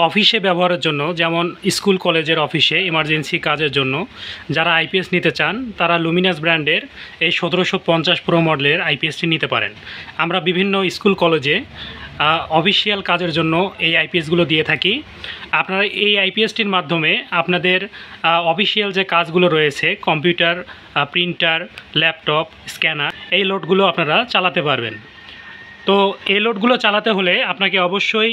অফিসে ব্যবহারের জন্য, যেমন স্কুল কলেজের অফিসে ইমার্জেন্সি কাজের জন্য যারা আইপিএস নিতে চান তারা লুমিনাস ব্র্যান্ডের এই 1750 প্রো মডেলের আইপিএসটি নিতে পারেন। আমরা বিভিন্ন স্কুল কলেজে অফিসিয়াল কাজের জন্য এই আইপিএসগুলো দিয়ে থাকি। আপনারা এই আইপিএসটির মাধ্যমে আপনাদের অফিসিয়াল যে কাজগুলো রয়েছে, কম্পিউটার, প্রিন্টার, ল্যাপটপ, স্ক্যানার, এই লোডগুলো আপনারা চালাতে পারবেন। তো এই লোডগুলো চালাতে হলে আপনাকে অবশ্যই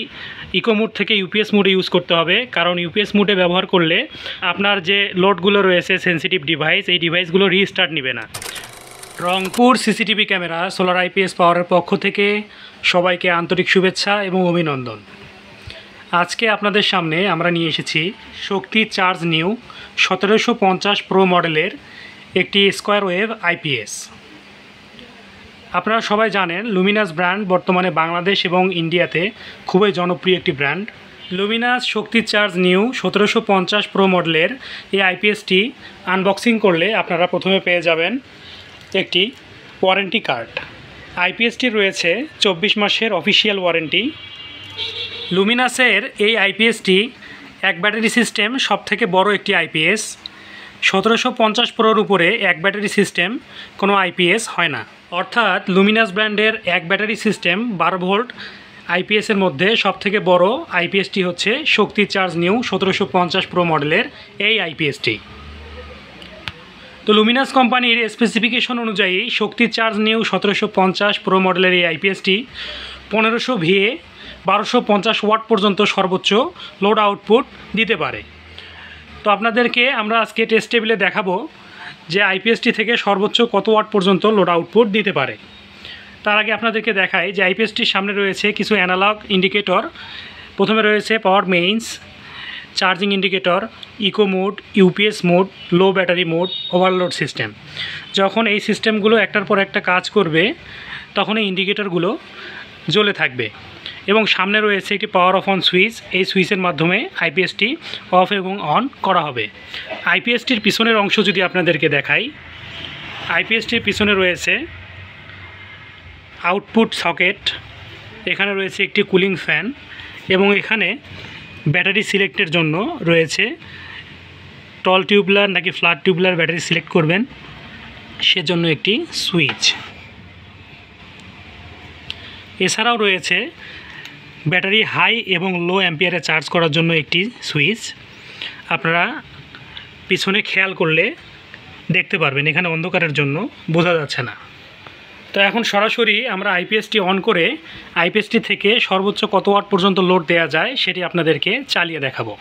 ইকো মোড থেকে ইউপিএস মোডে ইউজ করতে হবে, কারণ ইউপিএস মোডে ব্যবহার করলে আপনার যে লোডগুলো রয়েছে সেন্সিটিভ ডিভাইস, এই ডিভাইসগুলো রিস্টার্ট নেবে না। Rangpur CCTV camera solar IPS পাওয়ারের পক্ষ থেকে সবাইকে আন্তরিক শুভেচ্ছা এবং অভিনন্দন। আজকে আপনাদের সামনে আমরা নিয়ে এসেছি শক্তি চার্জ নিউ 1750 প্রো মডেলের একটি স্কোয়ার ওয়েভ আইপিএস। আপনারা সবাই জানেন লুমিনাস ব্র্যান্ড বর্তমানে বাংলাদেশ এবং ইন্ডিয়াতে খুবই জনপ্রিয় একটি ব্র্যান্ড। লুমিনাস শক্তি চার্জ নিউ 1750 প্রো মডেলের এই আইপিএসটি আনবক্সিং করলে আপনারা প্রথমে পেয়ে যাবেন একটি ওয়ারেন্টি কার্ড। আইপিএসটি রয়েছে 24 মাসের অফিসিয়াল ওয়ারেন্টি। লুমিনাসের এই আইপিএসটি এক ব্যাটারি সিস্টেম সবথেকে বড় একটি আইপিএস। 1750 প্রোর উপরে এক ব্যাটারি সিস্টেম কোনো আইপিএস হয় না, অর্থাৎ লুমিনাস ব্র্যান্ডের এক ব্যাটারি সিস্টেম 12 ভোল্ট আইপিএসের মধ্যে সবথেকে বড় আইপিএসটি হচ্ছে শক্তি চার্জ নিউ 1750 প্রো মডেলের এই আইপিএসটি। তো লুমিনাস কোম্পানির স্পেসিফিকেশন অনুযায়ী শক্তি চার্জ নিউ 1750 প্রো মডেলের এই আইপিএসটি 1500 ভিএ 1250 ওয়াট পর্যন্ত সর্বোচ্চ লোড আউটপুট দিতে পারে। তো আপনাদেরকে আমরা আজকে টেস্ট টেবিলে দেখাবো যে আইপিএসটি থেকে সর্বোচ্চ কত ওয়াট পর্যন্ত লোড আউটপুট দিতে পারে। তার আগে আপনাদেরকে দেখাই যে আইপিএসটির সামনে রয়েছে কিছু অ্যানালগ ইন্ডিকেটর। প্রথমে রয়েছে power mains, charging indicator, eco mode, UPS mode, low battery mode, overload system. যখন এই সিস্টেমগুলো একটার পর একটা কাজ করবে তখন এই ইন্ডিকেটরগুলো জ্বলে থাকবে এবং সামনে রয়েছে একটি পাওয়ার অফ অন সুইচ। এই সুইচের মাধ্যমে আইপিএসটি অফ এবং অন করা হবে। আইপিএসটির পিছনের অংশ যদি আপনাদেরকে দেখাই, আইপিএসটির পিছনে রয়েছে আউটপুট সকেট, এখানে রয়েছে একটি কুলিং ফ্যান এবং এখানে ব্যাটারি সিলেক্টের জন্য রয়েছে টল টিউবলার নাকি ফ্ল্যাট টিউবলার ব্যাটারি সিলেক্ট করবেন সেজন্য একটি সুইচ। এছাড়াও রয়েছে ব্যাটারি হাই এবং লো অ্যাম্পিয়ারে চার্জ করার জন্য একটি সুইচ। আপনারা পিছনে খেয়াল করলে দেখতে পারবেন, এখানে অন্ধকারের জন্য বোঝা যাচ্ছে না। তো এখন সরাসরি আমরা আইপিএসটি অন করে আইপিএসটি থেকে সর্বোচ্চ কত ওয়াট পর্যন্ত লোড দেওয়া যায় সেটি আপনাদেরকে চালিয়ে দেখাবো।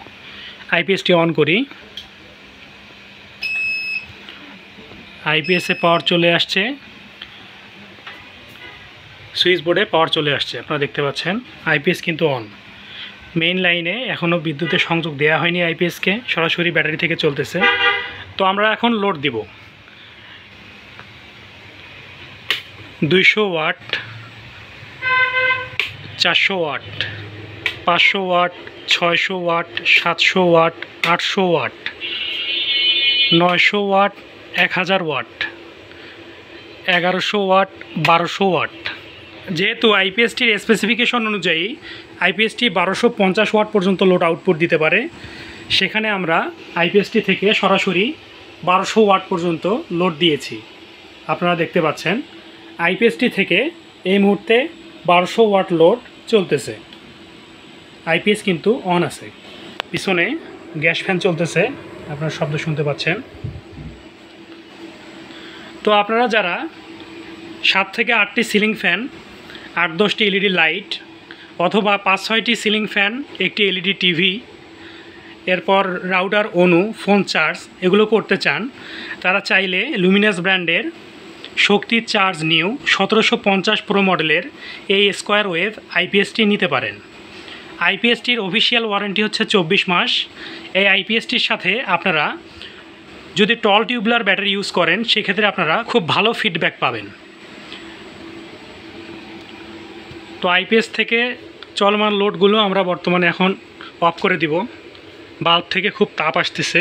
আইপিএসটি অন করি, আইপিএসে পাওয়ার চলে আসছে, সুইচ বোর্ডে পাওয়ার চলে আসছে, আপনারা দেখতে পাচ্ছেন আইপিএস কিন্তু অন। মেইন লাইনে এখনও বিদ্যুতের সংযোগ দেওয়া হয়নি আইপিএসকে, সরাসরি ব্যাটারি থেকে চলতেছে। তো আমরা এখন লোড দিব 200 watt, 400 watt, 500 watt, 600 watt, 700 watt, 800 watt, 900 watt, 1000 watt, 1100 watt, 1200 watt. যেহেতু আইপিএসটির স্পেসিফিকেশন অনুযায়ী আইপিএসটি 1250 ওয়াট পর্যন্ত লোড আউটপুট দিতে পারে, সেখানে আমরা আইপিএসটি থেকে সরাসরি 1200 ওয়াট পর্যন্ত লোড দিয়েছি। আপনারা দেখতে পাচ্ছেন আইপিএসটি থেকে এই মুহূর্তে 1200 ওয়াট লোড চলতেছে। আইপিএস কিন্তু অন আছে, পিছনে গ্যাস ফ্যান চলতেছে, আপনারা শব্দ শুনতে পাচ্ছেন। তো আপনারা যারা 7 থেকে 8টি সিলিং ফ্যান, 8-10টি এলইডি লাইট অথবা 5-6টি সিলিং ফ্যান, একটি এলইডি টিভি, এরপর রাউটার, অনু, ফোন চার্জ এগুলো করতে চান, তারা চাইলে লুমিনাস ব্র্যান্ডের শক্তি চার্জ নিউ 1750 প্রো মডেলের এই স্কোয়ার ওয়েভ আইপিএসটি নিতে পারেন। আইপিএসটির অফিসিয়াল ওয়ারেন্টি হচ্ছে 24 মাস। এই আইপিএসটির সাথে আপনারা যদি টল টিউবলার ব্যাটারি ইউজ করেন সেক্ষেত্রে আপনারা খুব ভালো ফিডব্যাক পাবেন। তো আইপিএস থেকে চলমান লোডগুলো আমরা বর্তমানে এখন অফ করে দিব। বাল্ব থেকে খুব তাপ আসতেছে।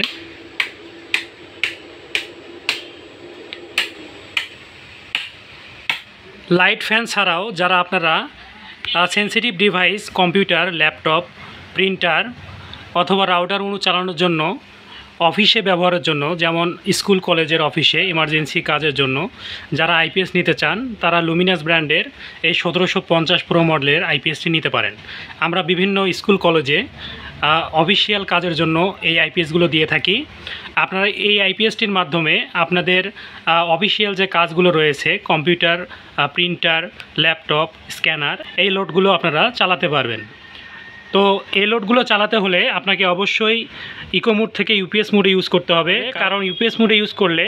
লাইট ফ্যান ছাড়াও যারা আপনারা sensitive device, computer, laptop, printer অথবা রাউটার অনু চালানোর জন্য, অফিসে ব্যবহারের জন্য, যেমন স্কুল কলেজের অফিসে ইমার্জেন্সি কাজের জন্য যারা আইপিএস নিতে চান তারা লুমিনাস ব্র্যান্ডের এই 1750 প্রো মডেলের আইপিএসটি নিতে পারেন। আমরা বিভিন্ন স্কুল কলেজে অফিসিয়াল কাজের জন্য এই আইপিএসগুলো দিয়ে থাকি। আপনারা এই আইপিএসটির মাধ্যমে আপনাদের অফিসিয়াল যে কাজগুলো রয়েছে, কম্পিউটার, প্রিন্টার, ল্যাপটপ, স্ক্যানার, এই লোডগুলো আপনারা চালাতে পারবেন। তো এই লোডগুলো চালাতে হলে আপনাকে অবশ্যই ইকো মোড থেকে ইউপিএস মোডে ইউজ করতে হবে, কারণ ইউপিএস মোডে ইউজ করলে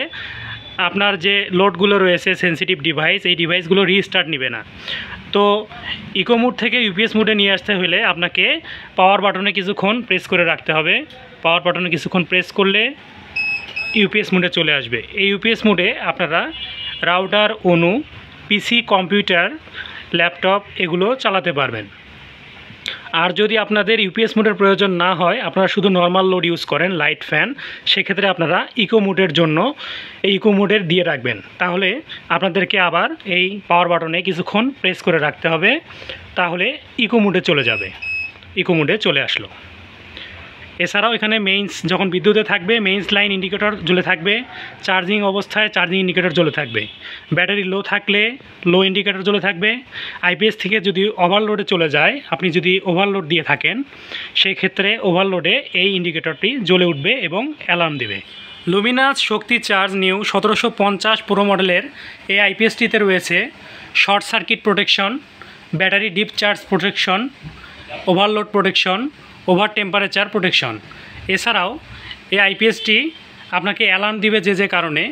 আপনার যে লোডগুলো রয়েছে সেন্সিটিভ ডিভাইস, এই ডিভাইসগুলো রিস্টার্ট নেবে না। তো ইকো মোড থেকে ইউপিএস মোডে নিয়ে আসতে হলে আপনাকে পাওয়ার বাটনে কিছুক্ষণ প্রেস করে রাখতে হবে। পাওয়ার বাটনে কিছুক্ষণ প্রেস করলে ইউপিএস মোডে চলে আসবে। এই ইউপিএস মোডে আপনারা রাউটার, অনু, পিসি, কম্পিউটার, ল্যাপটপ এগুলো চালাতে পারবেন। আর যদি আপনাদের ইউপিএস মোডের প্রয়োজন না হয়, আপনারা শুধু নর্মাল লোড ইউজ করেন, লাইট, ফ্যান, সেক্ষেত্রে আপনারা ইকো মোডের জন্য এই ইকো মোডের দিয়ে রাখবেন। তাহলে আপনাদেরকে আবার এই পাওয়ার বাটনে কিছুক্ষণ প্রেস করে রাখতে হবে, তাহলে ইকো মোডে চলে যাবে। ইকো মোডে চলে আসলো। এছাড়াও এখানে মেইনস যখন বিদ্যুতে থাকবে মেইনস লাইন ইন্ডিকেটর জ্বলে থাকবে, চার্জিং অবস্থায় চার্জিং ইন্ডিকেটর জ্বলে থাকবে, ব্যাটারি লো থাকলে লো ইন্ডিকেটর জ্বলে থাকবে। আইপিএস থেকে যদি ওভারলোডে চলে যায়, আপনি যদি ওভারলোড দিয়ে থাকেন, সেই ক্ষেত্রে ওভারলোডে এই ইন্ডিকেটরটি জ্বলে উঠবে এবং অ্যালার্ম দেবে। লুমিনাস শক্তি চার্জ নিউ 1750 প্রো মডেলের এই আইপিএসটিতে রয়েছে short circuit protection, battery deep charge protection, overload protection, over temperature protection. এছাড়াও এই আইপিএসটি আপনাকে অ্যালার্ম দিবে যে কারণে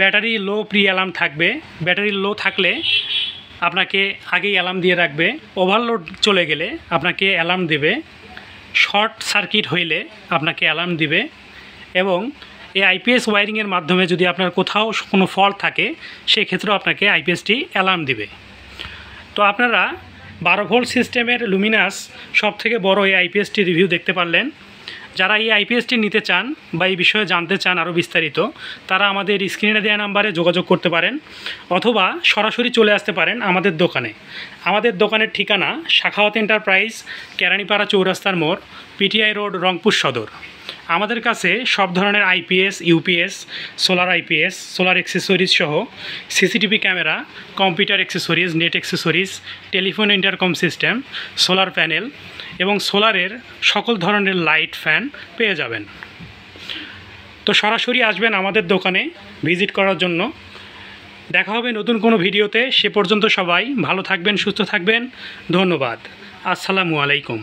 ব্যাটারি লো প্রি অ্যালার্ম থাকবে। ব্যাটারি লো থাকলে আপনাকে আগেই অ্যালার্ম দিয়ে রাখবে, ওভারলোড চলে গেলে আপনাকে অ্যালার্ম দেবে, শর্ট সার্কিট হইলে আপনাকে অ্যালার্ম দিবে। এবং এই আইপিএস ওয়্যারিংয়ের মাধ্যমে যদি আপনার কোথাও কোনো ফল্ট থাকে, সেক্ষেত্রেও আপনাকে আইপিএসটি অ্যালার্ম দিবে। তো আপনারা 12 ভোল্ট সিস্টেমের লুমিনাস সবথেকে বড় এই আইপিএসটি রিভিউ দেখতে পারলেন। যারা এই আইপিএসটি নিতে চান বা এই বিষয়ে জানতে চান আরও বিস্তারিত, তারা আমাদের স্ক্রিনে দেওয়া নাম্বারে যোগাযোগ করতে পারেন অথবা সরাসরি চলে আসতে পারেন আমাদের দোকানে। আমাদের দোকানের ঠিকানা শাখাওয়াত এন্টারপ্রাইজ, কেরানীপাড়া চৌরাস্তার মোড়, পিটিআই রোড, রংপুর সদর। আমাদের কাছে সব ধরনের IPS, UPS, solar IPS, solar accessories সহ CCTV camera, computer accessories, net accessories, telephone intercom system, solar panel এবং সোলারের সকল ধরনের লাইট, ফ্যান পেয়ে যাবেন। তো সরাসরি আসবেন আমাদের দোকানে ভিজিট করার জন্য। দেখা হবে নতুন কোনো ভিডিওতে। সে পর্যন্ত সবাই ভালো থাকবেন, সুস্থ থাকবেন। ধন্যবাদ। আসসালামু আলাইকুম।